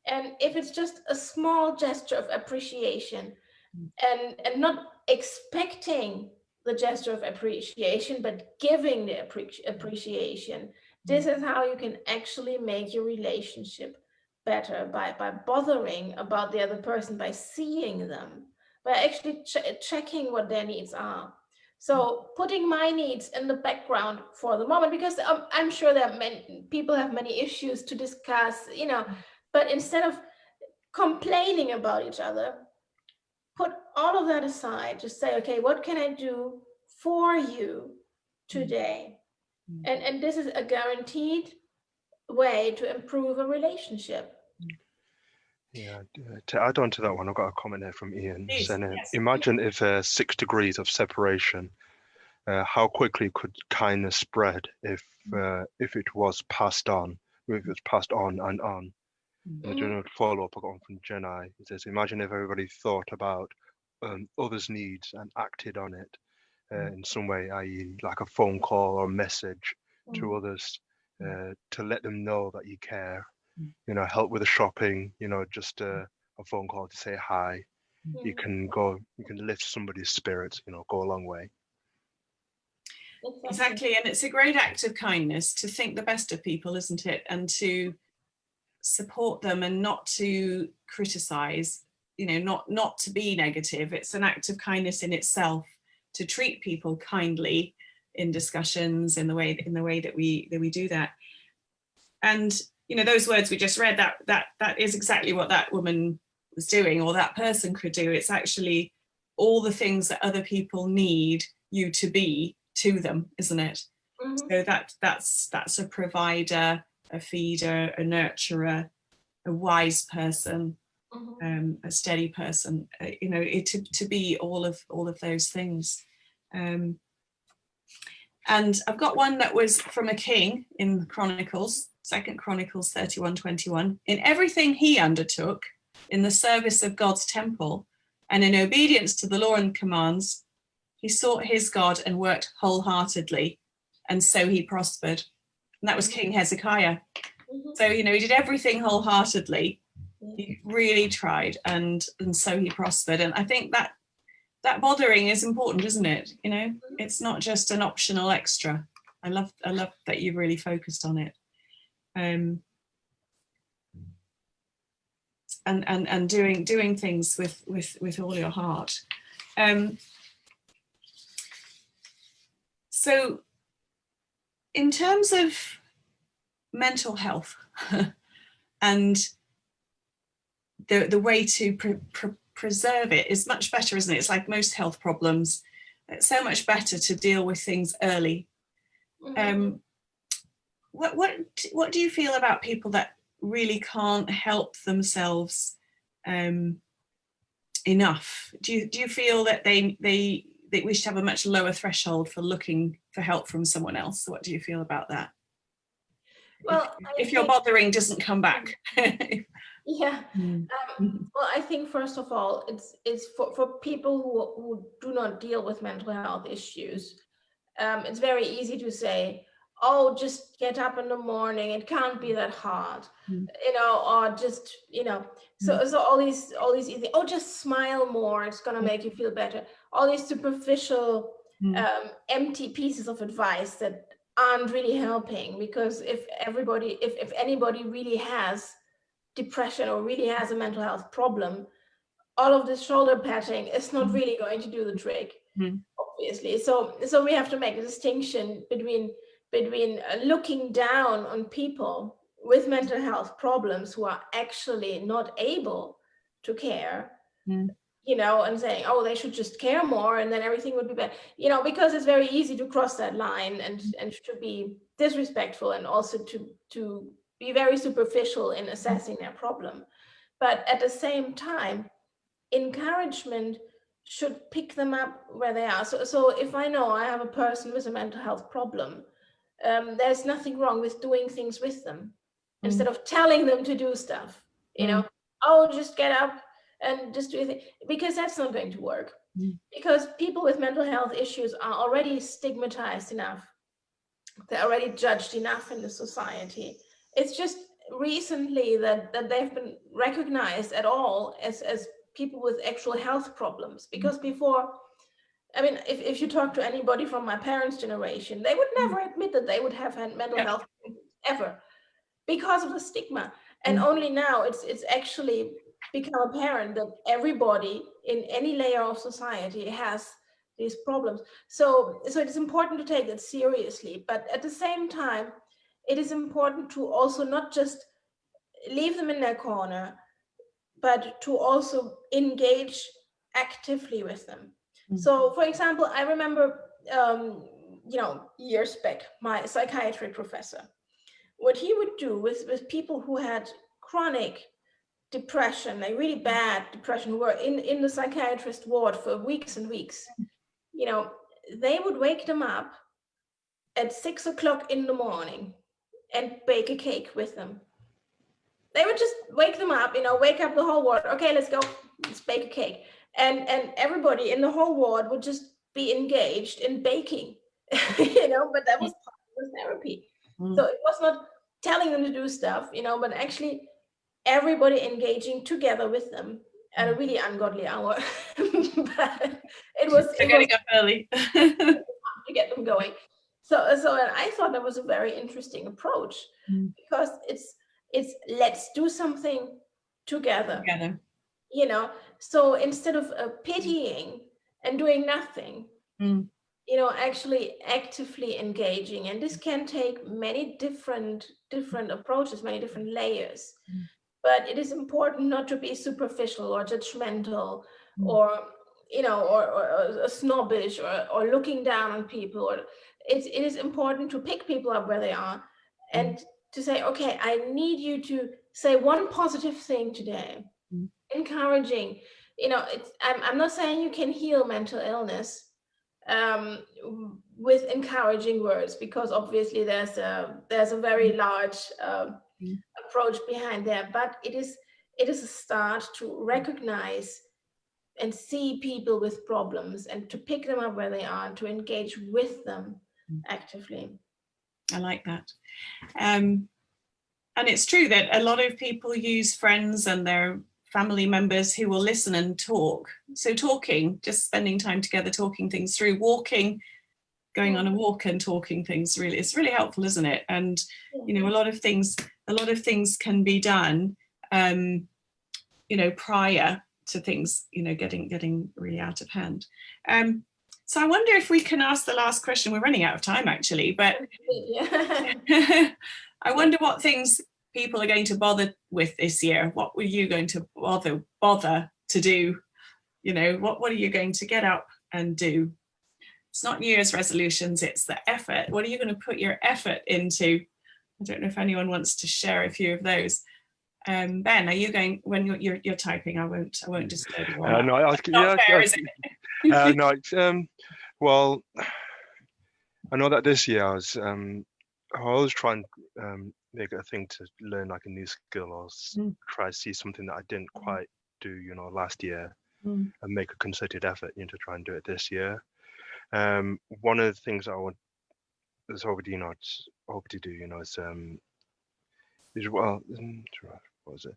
Speaker 2: and if it's just a small gesture of appreciation, and not expecting the gesture of appreciation, but giving the appreciation, this is how you can actually make your relationship better, by bothering about the other person, by seeing them, by actually checking what their needs are. So putting my needs in the background for the moment, because I'm sure that many people have many issues to discuss, you know, but instead of complaining about each other, put all of that aside, just say, okay, what can I do for you today? And this is a guaranteed way to improve a relationship.
Speaker 1: Yeah, to add on to that one, I've got a comment here from Ian.
Speaker 3: Please,
Speaker 1: saying,
Speaker 3: yes.
Speaker 1: Imagine if 6 degrees of separation, how quickly could kindness spread if it was passed on, if it was passed on and on. I don't know, follow up, I got one from Jenai. It says, imagine if everybody thought about others' needs and acted on it in some way, i.e. like a phone call or message to others to let them know that you care. You know, help with the shopping, you know, just a phone call to say hi. You can lift somebody's spirits, you know, go a long way.
Speaker 3: Exactly, and it's a great act of kindness to think the best of people, isn't it? And to support them and not to criticize, you know, not to be negative. It's an act of kindness in itself to treat people kindly in discussions, in the way that we do that. And you know, those words we just read, that is exactly what that woman was doing, or that person could do. It's actually all the things that other people need you to be to them, isn't it? So that's a provider, a feeder, a nurturer, a wise person, a steady person. You know, to be all of those things. And I've got one that was from a king in Chronicles, 2 Chronicles 31:21. In everything he undertook in the service of God's temple and in obedience to the law and commands, he sought his God and worked wholeheartedly, and so he prospered. And that was King Hezekiah. So, you know, he did everything wholeheartedly. He really tried, and so he prospered. And I think that bothering is important, isn't it? You know, it's not just an optional extra. I love that you've really focused on it. And doing things with all your heart. So in terms of mental health and the way to preserve it is much better, isn't it? It's like most health problems. It's so much better to deal with things early. What do you feel about people that really can't help themselves enough? Do you feel that they we should have a much lower threshold for looking for help from someone else? What do you feel about that?
Speaker 2: Well,
Speaker 3: if your bothering doesn't come back.
Speaker 2: Yeah. Well, I think first of all, it's for people who do not deal with mental health issues. It's very easy to say, oh, just get up in the morning. It can't be that hard, or just, so all these easy, oh, just smile more. It's going to make you feel better. All these superficial, empty pieces of advice that aren't really helping, because if anybody really has depression or really has a mental health problem, all of this shoulder patting is not really going to do the trick, obviously. So we have to make a distinction between looking down on people with mental health problems who are actually not able to care, and saying, oh, they should just care more and then everything would be better, because it's very easy to cross that line and to be disrespectful and also to be very superficial in assessing their problem. But at the same time, encouragement should pick them up where they are. So if I know I have a person with a mental health problem, there's nothing wrong with doing things with them instead of telling them to do stuff, oh, just get up and just do it, because that's not going to work. Because people with mental health issues are already stigmatized enough. They're already judged enough in the society. It's just recently that they've been recognized at all as people with actual health problems. Because before, I mean, if you talk to anybody from my parents' generation, they would never admit that they would have had mental health ever, because of the stigma. And only now it's actually become apparent that everybody in any layer of society has these problems. So it is important to take it seriously, but at the same time, it is important to also not just leave them in their corner, but to also engage actively with them. So, for example, I remember, years back, my psychiatry professor, what he would do with people who had chronic depression, like really bad depression, who were in the psychiatrist ward for weeks and weeks, they would wake them up at 6 o'clock in the morning and bake a cake with them. They would just wake them up, wake up the whole ward. Okay, let's go, let's bake a cake. And everybody in the whole ward would just be engaged in baking, but that was part of the therapy. So it was not telling them to do stuff, but actually everybody engaging together with them at a really ungodly hour. But it was
Speaker 3: getting up early
Speaker 2: to get them going. So and I thought that was a very interesting approach, because it's let's do something together. So instead of pitying and doing nothing, actually actively engaging. And this can take many different approaches, many different layers. But it is important not to be superficial or judgmental or snobbish or looking down on people. Or it is important to pick people up where they are and to say, okay, I need you to say one positive thing today, encouraging. I'm not saying you can heal mental illness with encouraging words, because obviously there's a very large approach behind there, but it is a start to recognize and see people with problems and to pick them up where they are, to engage with them actively.
Speaker 3: I like that. And it's true that a lot of people use friends and their family members who will listen and talk. So talking, just spending time together, talking things through, walking, going on a walk and talking things, really, it's really helpful, isn't it? And a lot of things can be done prior to things getting really out of hand. So I wonder if we can ask the last question. We're running out of time actually, but I wonder what things people are going to bother with this year? What were you going to bother to do? You know, what are you going to get up and do? It's not New Year's resolutions, it's the effort. What are you going to put your effort into? I don't know if anyone wants to share a few of those. Ben, are you going, when you're typing, I won't disturb you.
Speaker 1: No, well, I know that this year I always try and make it a thing to learn like a new skill or try to see something that I didn't quite do, you know, last year, and make a concerted effort, you know, to try and do it this year. One of the things I hope to do, you know, is what was it?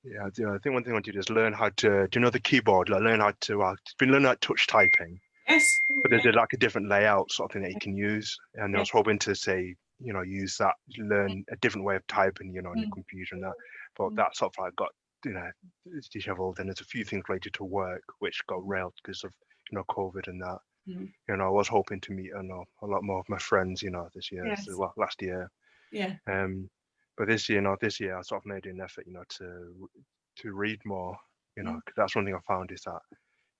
Speaker 1: Yeah, I think one thing I want to do is learn how to, do you know the keyboard? Like learn how to, been learning how to touch typing.
Speaker 3: Yes.
Speaker 1: But there's like a different layout sort of thing that you can use. And I was hoping to say, you know, use that, learn a different way of typing, you know, on your computer and that. But that sort of like got, you know, it's disheveled, and there's a few things related to work which got railed because of, you know, COVID and that. You know, I was hoping to meet, I know, a lot more of my friends, you know, this year, last year.
Speaker 3: Yeah.
Speaker 1: But this year I sort of made an effort, you know, to read more, you know, 'cause that's one thing I found is that,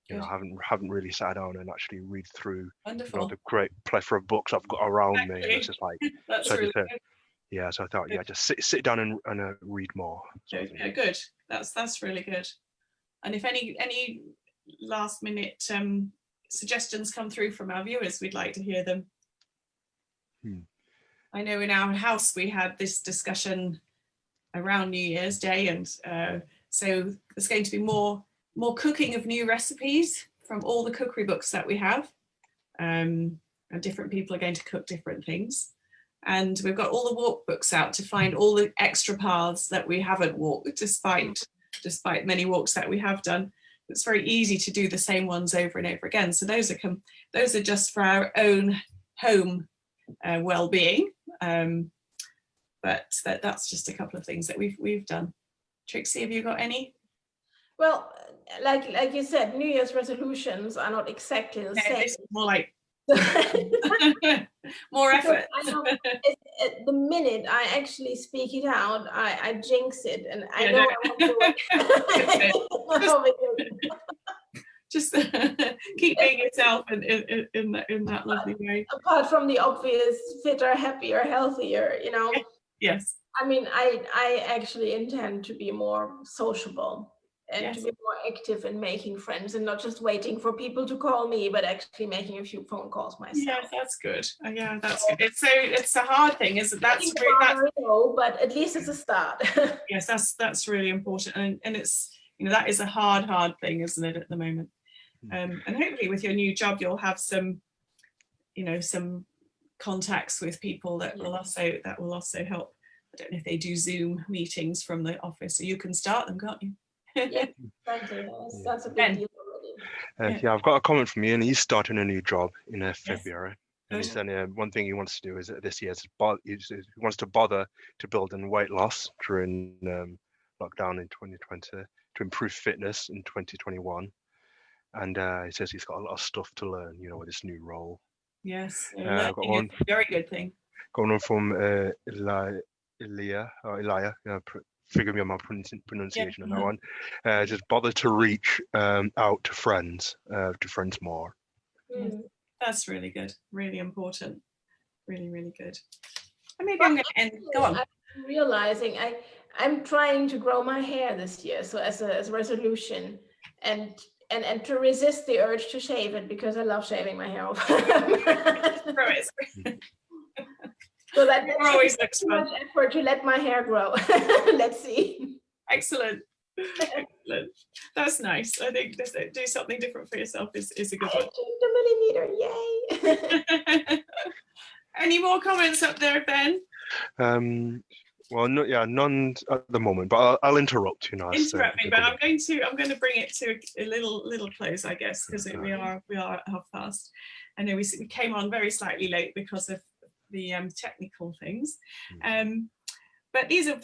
Speaker 1: you know, I haven't really sat down and actually read through, you know, the great plethora of books I've got around me. It's just like,
Speaker 3: that's
Speaker 1: so
Speaker 3: really
Speaker 1: good. Yeah, so I thought, just sit down and read more.
Speaker 3: Yeah, good. That's really good. And if any last minute suggestions come through from our viewers, we'd like to hear them. I know in our house we had this discussion around New Year's Day, and so there's going to be more cooking of new recipes from all the cookery books that we have, and different people are going to cook different things. And we've got all the walk books out to find all the extra paths that we haven't walked, despite many walks that we have done. It's very easy to do the same ones over and over again. So those are just for our own home well-being. But that's just a couple of things that we've done. Trixie, have you got any?
Speaker 2: Well, like you said, New Year's resolutions are not exactly the same.
Speaker 3: It's more like more effort.
Speaker 2: I know, at the minute I actually speak it out, I jinx it, and I know I won't do it.
Speaker 3: Just keep being yourself in that lovely way.
Speaker 2: Apart from the obvious fitter, happier, healthier, you know.
Speaker 3: Yes.
Speaker 2: I mean, I actually intend to be more sociable and to be more active in making friends, and not just waiting for people to call me, but actually making a few phone calls myself.
Speaker 3: Yeah, that's good. Yeah, that's good. It's a hard thing, isn't it? That's
Speaker 2: but at least it's a start.
Speaker 3: Yes, that's really important, and it's, you know, that is a hard thing, isn't it, at the moment? And hopefully with your new job you'll have some, you know, some contacts with people that will also help. I don't know if they do Zoom meetings from the office, so you can start them, can't you?
Speaker 2: Yeah, exactly. That's a big deal already.
Speaker 1: Yeah, I've got a comment from Ian. He's starting a new job in February. And he said one thing he wants to do is this year he wants to bother to build in weight loss during lockdown in 2020 to improve fitness in 2021. And he says he's got a lot of stuff to learn, you know, with this new role.
Speaker 3: Yes, learning is a very good thing.
Speaker 1: Going on from Elia, forgive me on my pronunciation on that one. Just bother to reach out to friends more.
Speaker 3: That's really good, really important, really, really good. And maybe I'm going to end. Go on.
Speaker 2: I'm realizing I'm trying to grow my hair this year, so as a resolution, and to resist the urge to shave it, because I love shaving my hair off. So that
Speaker 3: always looks fun.
Speaker 2: Much effort to let my hair grow. Let's see.
Speaker 3: Excellent. That's nice. I think do something different for yourself is a good one.
Speaker 2: The millimeter, yay!
Speaker 3: Any more comments up there, Ben?
Speaker 1: Well, none at the moment, but I'll interrupt. You know,
Speaker 3: interrupt me, but I'm going to bring it to a little close, I guess, because we are at 1:30. I know we came on very slightly late because of the technical things, but these are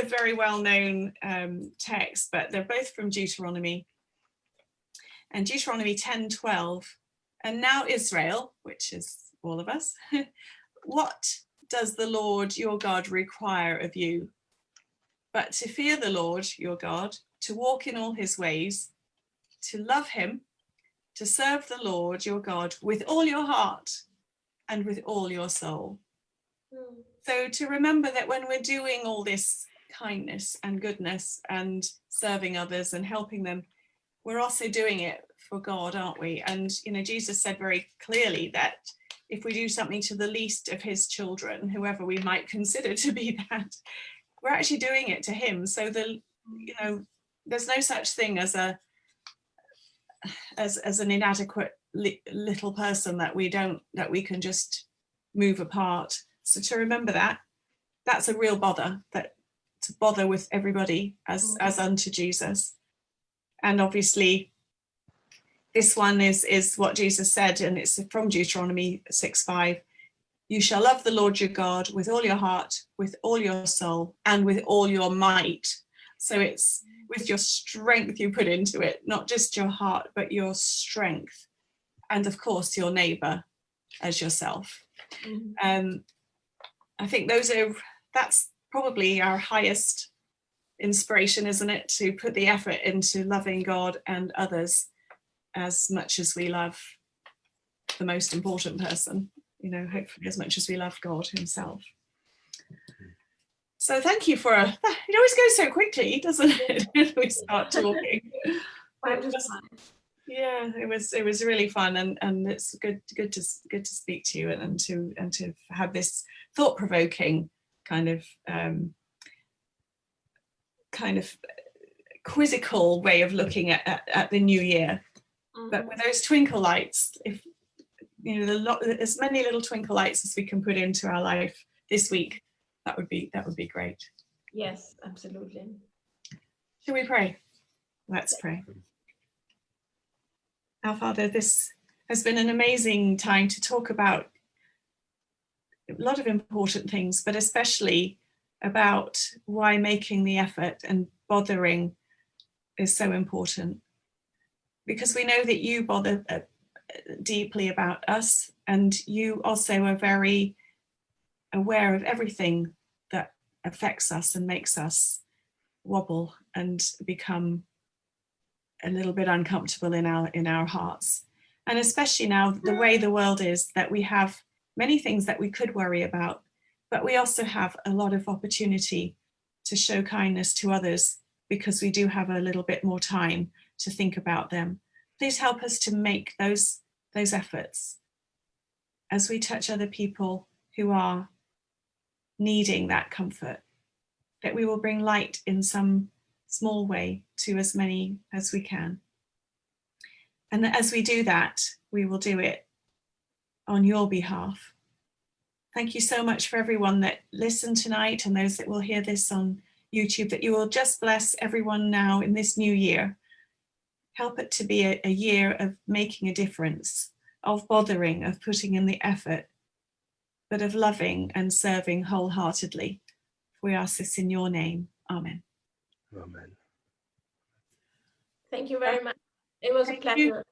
Speaker 3: very well known texts, but they're both from Deuteronomy, and Deuteronomy 10:12. And now Israel, which is all of us, what does the Lord your God require of you but to fear the Lord your God, to walk in all his ways, to love him, to serve the Lord your God with all your heart and with all your soul. So to remember that when we're doing all this kindness and goodness and serving others and helping them, we're also doing it for God, aren't we? And, you know, Jesus said very clearly that if we do something to the least of his children, whoever we might consider to be that, we're actually doing it to him. So you know, there's no such thing as an inadequate little person that we can just move apart. So to remember that's a real bother, that to bother with everybody as unto Jesus. And obviously this one is what Jesus said, and it's from Deuteronomy 6:5. You shall love the Lord your God with all your heart, with all your soul, and with all your might. So it's with your strength you put into it, not just your heart, but your strength. And of course, your neighbor as yourself. I think that's probably our highest inspiration, isn't it? To put the effort into loving God and others as much as we love the most important person, you know, hopefully as much as we love God himself. So thank you for it always goes so quickly, doesn't it, when we start talking. Yeah, it was really fun, and it's good to speak to you and to have this thought-provoking kind of quizzical way of looking at the new year. But with those twinkle lights, if you know, as many little twinkle lights as we can put into our life this week, that would be great.
Speaker 2: Yes, absolutely.
Speaker 3: Shall we pray? Let's pray. Our Father, this has been an amazing time to talk about a lot of important things, but especially about why making the effort and bothering is so important. Because we know that you bother deeply about us, and you also are very aware of everything that affects us and makes us wobble and become a little bit uncomfortable in our hearts. And especially now, the way the world is, that we have many things that we could worry about, but we also have a lot of opportunity to show kindness to others because we do have a little bit more time to think about them. Please help us to make those efforts as we touch other people who are needing that comfort, that we will bring light in some small way to as many as we can. And that as we do that, we will do it on your behalf. Thank you so much for everyone that listened tonight and those that will hear this on YouTube, that you will just bless everyone now in this new year. Help it to be a year of making a difference, of bothering, of putting in the effort, but of loving and serving wholeheartedly. We ask this in your name. Amen.
Speaker 1: Amen.
Speaker 2: Thank you very much. It was a pleasure.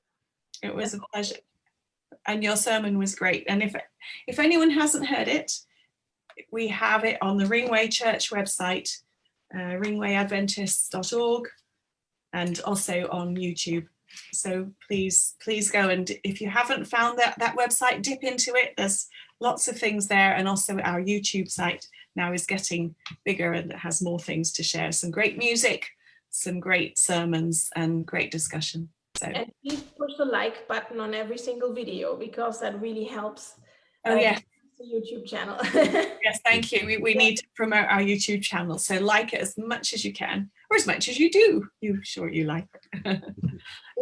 Speaker 3: It was a pleasure. And your sermon was great. And if anyone hasn't heard it, we have it on the Ringway Church website, ringwayadventists.org, and also on YouTube. So please go, and if you haven't found that website, dip into it. There's lots of things there, and also our YouTube site now is getting bigger and it has more things to share. Some great music, some great sermons, and great discussion. So.
Speaker 2: And please push the like button on every single video, because that really helps.
Speaker 3: Oh yes,
Speaker 2: the YouTube channel.
Speaker 3: Yes, thank you. We need to promote our YouTube channel, so like it as much as you can, or as much as you do. You like it.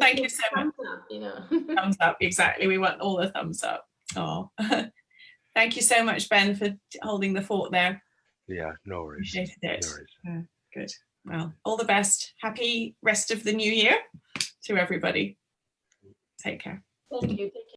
Speaker 3: Thank you so much.
Speaker 2: Thumbs up, you know.
Speaker 3: Thumbs up, exactly. We want all the thumbs up. Oh, thank you so much, Ben, for holding the fort there.
Speaker 1: Yeah, no worries.
Speaker 3: Appreciated it.
Speaker 1: No worries.
Speaker 3: Good. Well, all the best. Happy rest of the new year to everybody. Take care.
Speaker 2: Thank you. Take care.